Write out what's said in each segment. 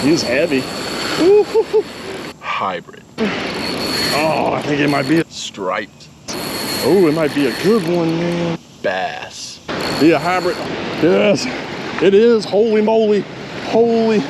He's heavy. Ooh. Hybrid. Oh, I think it might be a Striped. oh, it might be a good one, man. Bass. Be a hybrid. Yes, it is. Holy moly. Holy.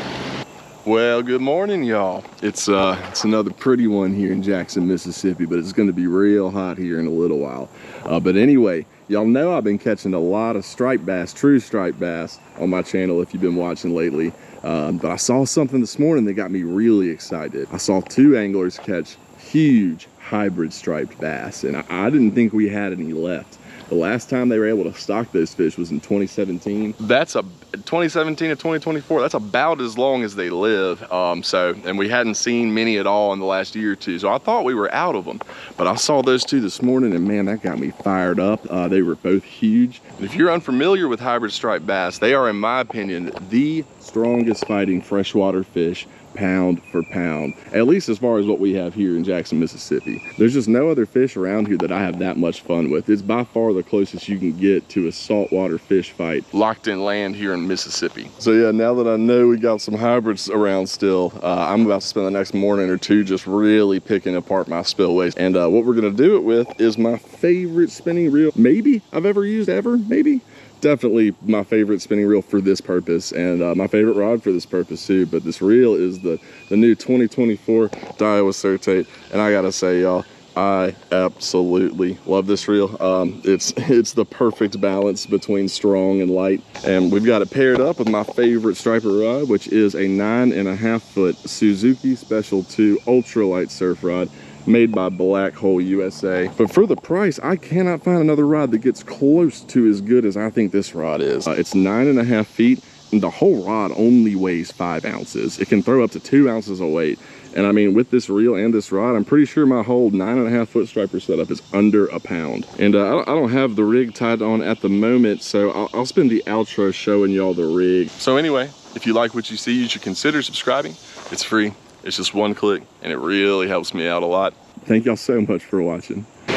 Well, good morning, y'all. It's another pretty one here in Jackson, Mississippi, but it's gonna be real hot here in a little while. But anyway, y'all know I've been catching a lot of striped bass, true striped bass on my channel if you've been watching lately. But I saw something this morning that got me really excited. I saw two anglers catch huge hybrid striped bass, and I didn't think we had any left. The last time they were able to stock those fish was in 2017. That's 2017 to 2024. That's about as long as they live. And we hadn't seen many at all in the last year or two. So I thought we were out of them, but I saw those two this morning, and man, that got me fired up. They were both huge. And if you're unfamiliar with hybrid striped bass, they are, in my opinion, the strongest fighting freshwater fish, pound for pound, at least as far as what we have here in Jackson, Mississippi. There's just no other fish around here that I have that much fun with. It's by far the closest you can get to a saltwater fish fight locked in land here in Mississippi. So yeah, now that I know we got some hybrids around still, I'm about to spend the next morning or two just really picking apart my spillways. And what we're gonna do it with is my favorite spinning reel maybe I've ever used ever, maybe. Definitely my favorite spinning reel for this purpose, and my favorite rod for this purpose too. But this reel is the new 2024 DAIWA CERTATE, and I gotta say, y'all, I absolutely love this reel. It's the perfect balance between strong and light, and we've got it paired up with my favorite striper rod, which is a 9.5 foot Suzuki Special 2 ultralight surf rod, made by Black Hole USA. But for the price, I cannot find another rod that gets close to as good as I think this rod is. It's 9.5 feet, and the whole rod only weighs 5 ounces. It can throw up to 2 ounces of weight. And I mean, with this reel and this rod, I'm pretty sure my whole 9.5 foot striper setup is under a pound. And I don't have the rig tied on at the moment, so I'll spend the outro showing y'all the rig. So anyway, if you like what you see, you should consider subscribing. It's free. It's just one click, and it really helps me out a lot. Thank y'all so much for watching. Well,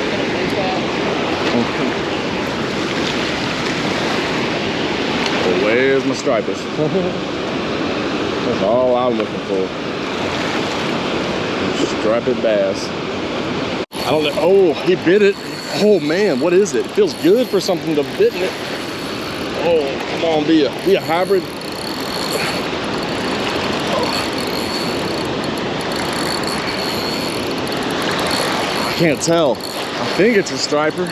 where's my stripers? That's all I'm looking for. Striped bass. I don't know. Oh, he bit it. Oh man, what is it? It feels good for something to bit in it. Oh, come on, be a hybrid. Can't tell. I think it's a striper.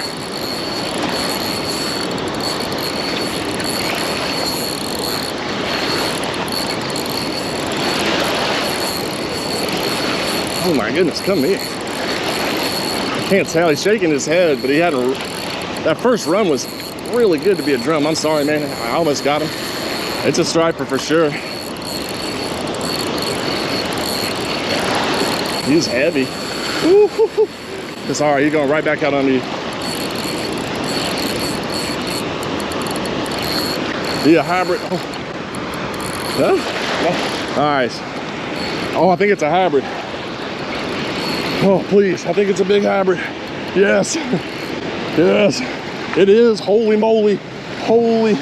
Oh my goodness, come here. I can't tell. He's shaking his head, but he had that first run was really good to be a drum. I'm sorry, man. I almost got him. It's a striper for sure. He's heavy. Ooh. It's all right, you're going right back out on you. Be a hybrid. Oh. Huh? Nice. Oh, I think it's a hybrid. Oh, please, I think it's a big hybrid. Yes. Yes, it is. Holy moly. Holy.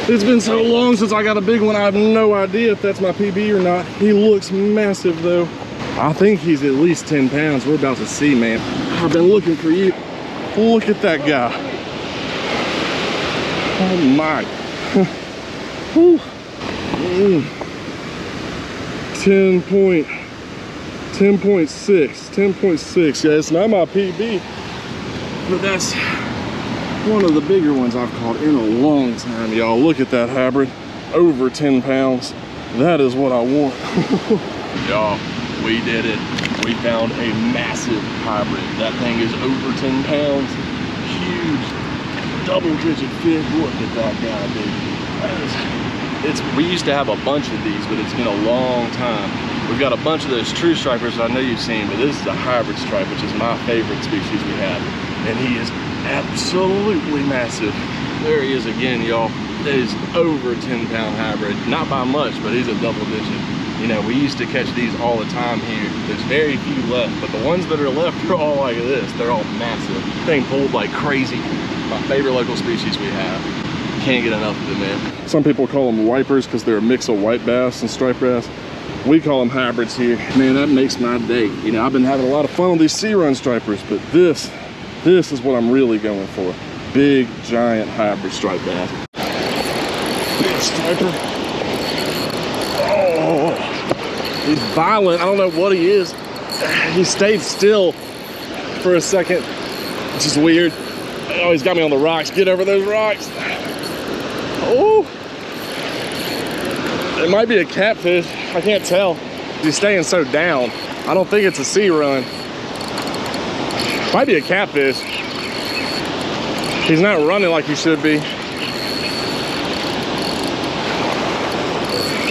It's been so long since I got a big one, I have no idea if that's my PB or not. He looks massive though. I think he's at least 10 pounds. We're about to see, man. I've been looking for you. Look at that guy. Oh my. 10.6. Yeah, it's not my PB, but that's one of the bigger ones I've caught in a long time, y'all. Look at that hybrid, over 10 pounds. That is what I want. Y'all, we did it. We found a massive hybrid. That thing is over 10 pounds, huge, double-digit fish. Look at that guy, dude. We used to have a bunch of these, but it's been a long time. We've got a bunch of those true stripers I know you've seen, but this is a hybrid stripe, which is my favorite species we have. And he is absolutely massive. There he is again, y'all. That is over 10-pound hybrid. Not by much, but he's a double digit. You know, we used to catch these all the time here. There's very few left, but the ones that are left are all like this. They're all massive. Thing pulled like crazy. My favorite local species we have. Can't get enough of it, man. Some people call them wipers because they're a mix of white bass and striped bass. We call them hybrids here. Man, that makes my day. You know, I've been having a lot of fun with these sea run stripers, but this is what I'm really going for. Big, giant hybrid striped bass. Big striper. Oh, he's violent. I don't know what he is. He stayed still for a second, which is weird. Oh, he's got me on the rocks. Get over those rocks. Oh, it might be a catfish. I can't tell. He's staying so down. I don't think it's a sea run. Might be a catfish. He's not running like he should be.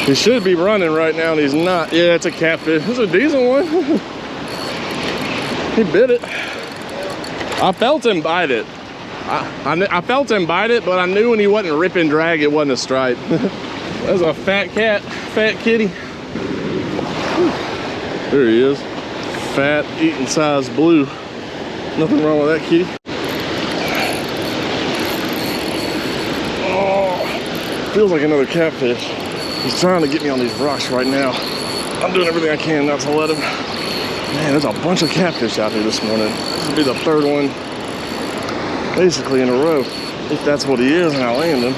He should be running right now, and he's not. Yeah, it's a catfish. It's a decent one. He bit it. I felt him bite it. I felt him bite it, but I knew when he wasn't ripping drag, it wasn't a stripe. That's a fat cat, fat kitty. There he is. Fat, eating size blue. Nothing wrong with that kitty. Oh, feels like another catfish. He's trying to get me on these rocks right now. I'm doing everything I can not to let him. Man, there's a bunch of catfish out here this morning. This will be the third one basically in a row. If that's what he is, and I land him.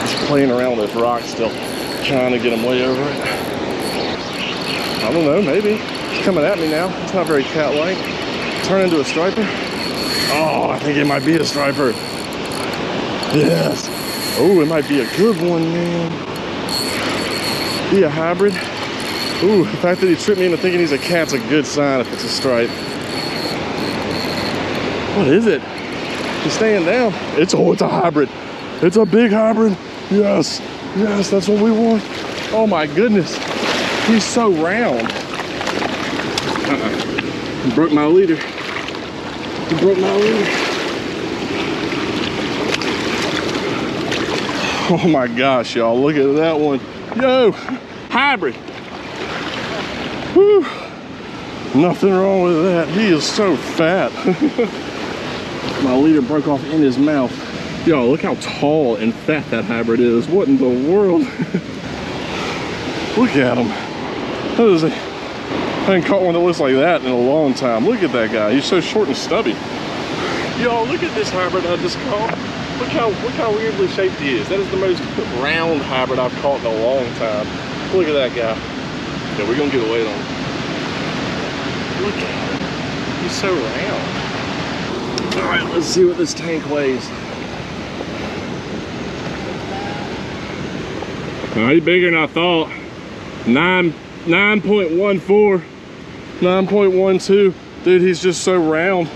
He's playing around with this rock still, trying to get him way over it. I don't know, maybe. He's coming at me now. It's not very cat-like. Turn into a striper. Oh, I think it might be a striper. Yes. Oh, it might be a good one, man. Be a hybrid. Ooh, the fact that he tripped me into thinking he's a cat's a good sign if it's a stripe. What is it? He's staying down. It's a hybrid. It's a big hybrid. Yes, yes, that's what we want. Oh my goodness, he's so round. He broke my leader. He broke my leader. Oh my gosh, y'all, look at that one. Yo, hybrid. Whew. Nothing wrong with that. He is so fat. My leader broke off in his mouth. Y'all, look how tall and fat that hybrid is. What in the world? Look at him. That is I haven't caught one that looks like that in a long time. Look at that guy. He's so short and stubby. Y'all, look at this hybrid I just caught. Look how weirdly shaped he is. That is the most round hybrid I've caught in a long time. Look at that guy. Yeah, we're gonna get a weight on him. Look at him. He's so round. All right, let's see what this tank weighs. Oh, he's bigger than I thought. 9.14, 9.12. Dude, he's just so round.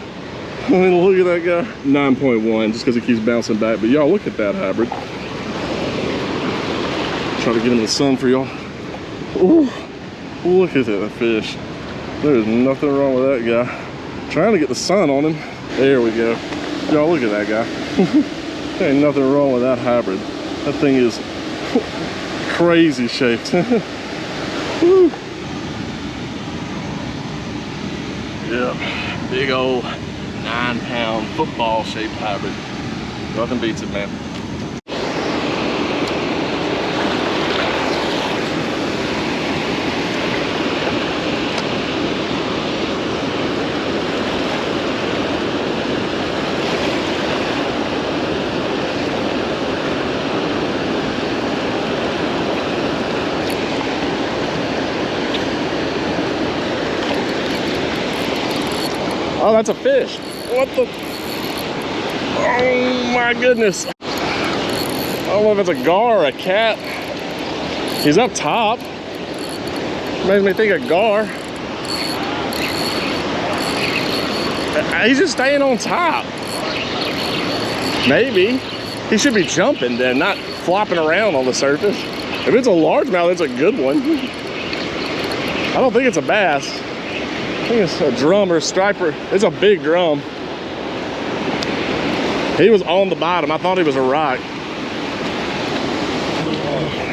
I mean, look at that guy. 9.1, just because he keeps bouncing back. But y'all, look at that hybrid. Try to get him in the sun for y'all. Ooh, look at that fish. There's nothing wrong with that guy. Trying to get the sun on him. There we go. Y'all, look at that guy. There ain't nothing wrong with that hybrid. That thing is crazy shaped. Woo. Yeah, big old 9-pound football shaped hybrid. Nothing beats it, man. Oh, that's a fish. What the? Oh my goodness. I don't know if it's a gar or a cat. He's up top. Makes me think of gar. He's just staying on top. Maybe. He should be jumping then, not flopping around on the surface. If it's a largemouth, it's a good one. I don't think it's a bass. I think it's a drum or a striper. It's a big drum. He was on the bottom. I thought he was a rock.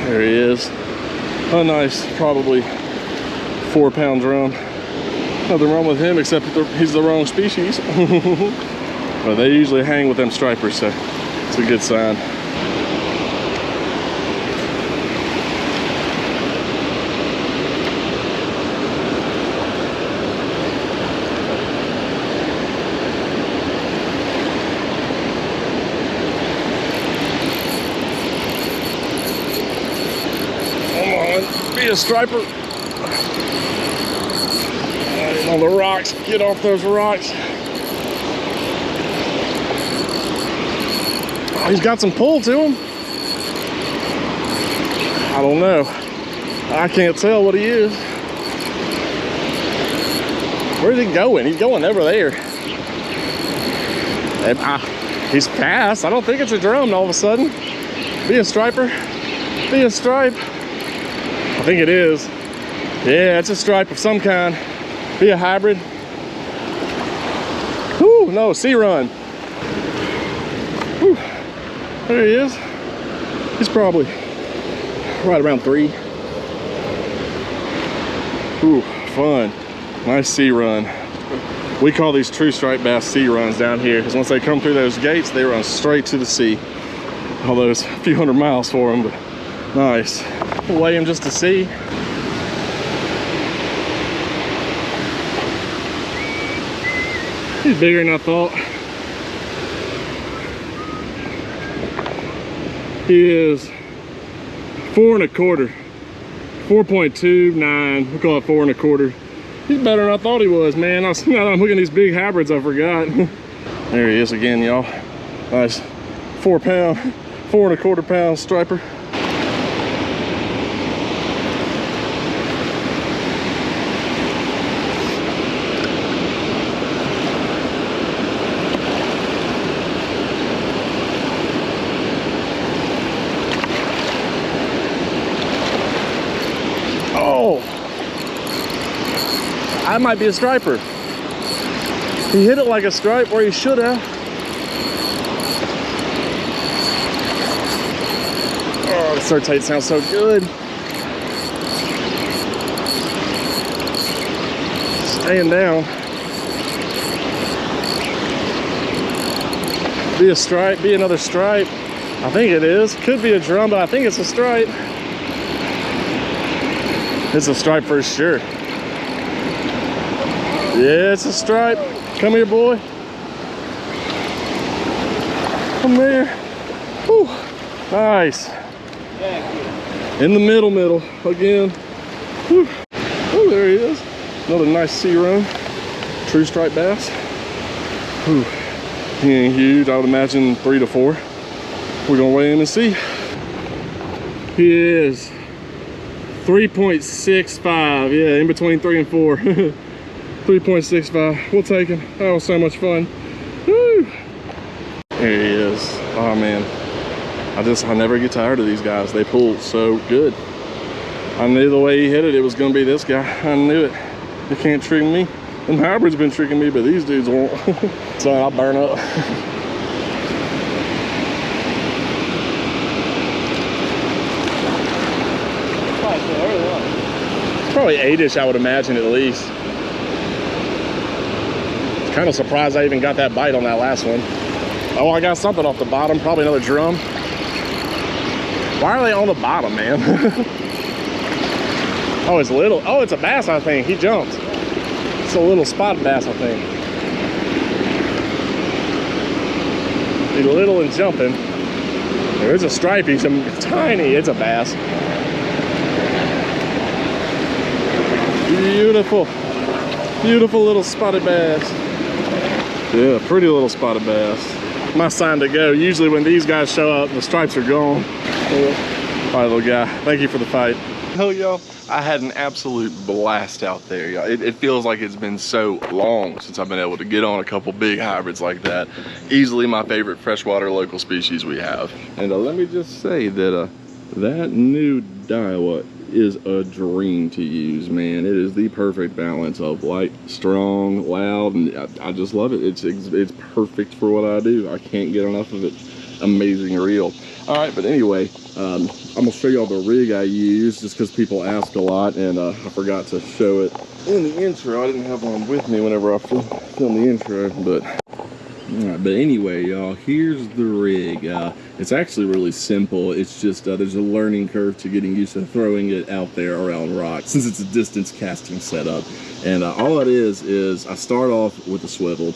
There he is. A nice, probably 4-pound drum. Nothing wrong with him except he's the wrong species. But they usually hang with them stripers, so it's a good sign. Be a striper. On the rocks, get off those rocks. Oh, he's got some pull to him. I don't know. I can't tell what he is. Where's he going? He's going over there. He's past. I don't think it's a drum all of a sudden. Be a striper. Be a stripe. I think it is. Yeah, it's a stripe of some kind. Be a hybrid. Whoo, no, sea run. Whew. There he is. He's probably right around 3. Ooh, fun. Nice sea run. We call these true striped bass sea runs down here because once they come through those gates, they run straight to the sea. Although it's a few hundred miles for them, but nice. We'll weigh him just to see. He's bigger than I thought. He is 4 1/4. 4.29. We call it 4 1/4. He's better than I thought he was, man. Now I'm looking at these big hybrids, I forgot. There he is again, y'all. Nice 4 1/4 pound striper. That might be a striper. He hit it like a stripe where he should have. Oh, the Certate sounds so good. Staying down. Be a stripe, be another stripe. I think it is. Could be a drum, but I think it's a stripe. It's a stripe for sure. Yeah, it's a stripe. Come here, boy. Come here. Whew. Nice. In the middle again. Whew. Oh, there he is. Another nice sea run. True striped bass. Whew. He ain't huge. I would imagine 3 to 4. We're gonna weigh him and see. He is 3.65. Yeah, in between 3 and 4. 3.65. We'll take him. That was so much fun. Woo! There he is. Oh man, I never get tired of these guys. They pull so good. I knew the way he hit it, it was gonna be this guy. I knew it. You can't trick me. Them hybrids been tricking me, but these dudes won't. So I'll burn up. Probably 8-ish, I would imagine, at least. Kind of surprised I even got that bite on that last one. Oh, I got something off the bottom, probably another drum. Why are they on the bottom, man? Oh, it's little. Oh, it's a bass, I think. He jumped. It's a little spot bass, I think. He's little and jumping. There's a stripe. He's tiny. It's a bass. Beautiful. Beautiful little spotted bass. Yeah, pretty little spotted bass. My sign to go. Usually when these guys show up, the stripes are gone. All right, little guy. Thank you for the fight. Hell, y'all, I had an absolute blast out there, y'all. It feels like it's been so long since I've been able to get on a couple big hybrids like that. Easily my favorite freshwater local species we have. And let me just say that that new DAIWA is a dream to use, man. It is the perfect balance of light, strong, loud, and I just love it. It's perfect for what I do. I can't get enough of it. Amazing reel. All right, but anyway, I'm gonna show y'all the rig I use just because people ask a lot, and I forgot to show it in the intro. I didn't have one with me whenever I filmed the intro, but Alright, but anyway, y'all, here's the rig. It's actually really simple. It's just there's a learning curve to getting used to throwing it out there around rocks, since it's a distance casting setup. And all it is I start off with a swivel.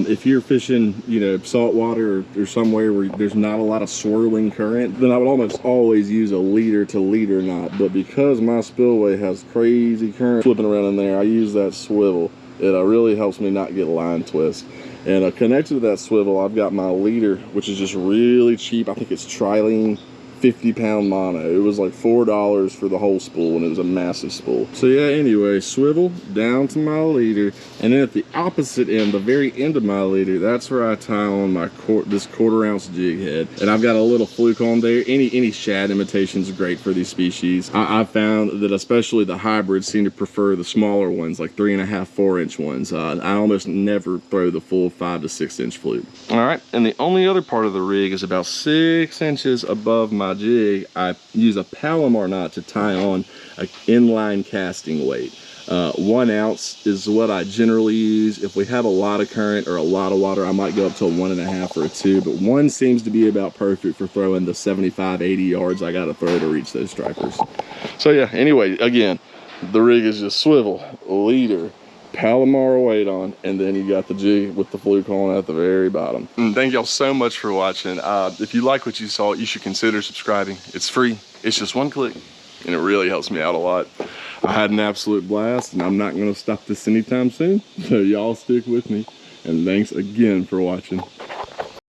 If you're fishing, you know, saltwater or somewhere where there's not a lot of swirling current, then I would almost always use a leader to leader knot. But because my spillway has crazy current flipping around in there, I use that swivel. It really helps me not get line twist. And connected to that swivel, I've got my leader, which is just really cheap. I think it's trilene 50-pound mono. It was like $4 for the whole spool, and it was a massive spool. So yeah, anyway, swivel down to my leader, and then at the opposite end, the very end of my leader, that's where I tie on my this 1/4 ounce jig head. And I've got a little fluke on there. Any shad imitation is great for these species. I found that especially the hybrids seem to prefer the smaller ones, like 3.5, 4-inch ones. I almost never throw the full 5 to 6 inch fluke. All right, and the only other part of the rig is about 6 inches above my jig. I use a Palomar knot to tie on an inline casting weight. 1 ounce is what I generally use. If we have a lot of current or a lot of water, I might go up to a 1.5 or a 2, but 1 seems to be about perfect for throwing the 75, 80 yards I got to throw to reach those stripers. So yeah, anyway, again, the rig is just swivel, leader, Palomar weight on, and then you got the jig with the fluke on at the very bottom. Thank y'all so much for watching. If you like what you saw, you should consider subscribing. It's free. It's just 1 click, and it really helps me out a lot. I had an absolute blast, and I'm not going to stop this anytime soon. So y'all stick with me, and thanks again for watching.